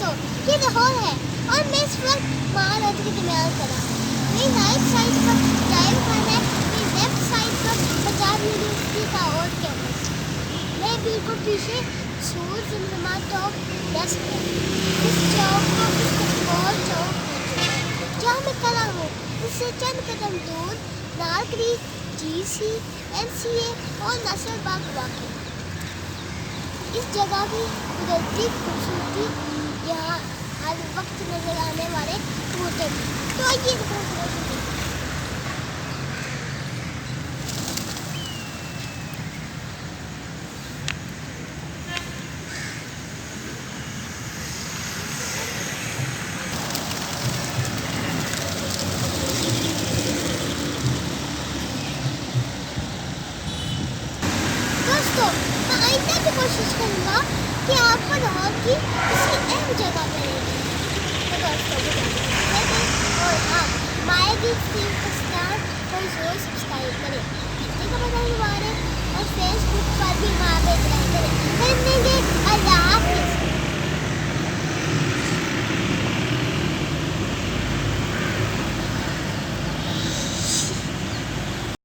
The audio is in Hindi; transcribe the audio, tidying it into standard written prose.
दोस्तों, ये लाहौर है और मैं इस वक्त महानदी के दरमियान खड़ा हूँ। मेरी राइट साइड पर ड्राइव करना है, मेरी लेफ्ट साइड पर पंजाब यूनिवर्सिटी का और कैंपस। मैं बिल्कुल पीछे सूरज चंद्रमा चौक डेस्क है। इस चौक को इस्तेमाल चौक कहते हैं। जहाँ मैं खड़ा हूँ उससे चंद कदम दूर लाल क्रीक, GC, NCA और नसरबाग वाक़ है। इस जगह की कुदरती खूबसूरती यहाँ हर वक्त नजर आने वाले कबूतर। तो आइए कबूतरों को देखते हैं। दोस्तों, मैं आइंदा भी कोशिश करूँगा कि आपको लाहौर की किसी अहम जगह पर ले जाऊँ। तो दोस्तों और हाँ, मायदीप पाकिस्तान को ज़रूर सब्सक्राइब करें। इसके बाद हमारे और फेसबुक पर भी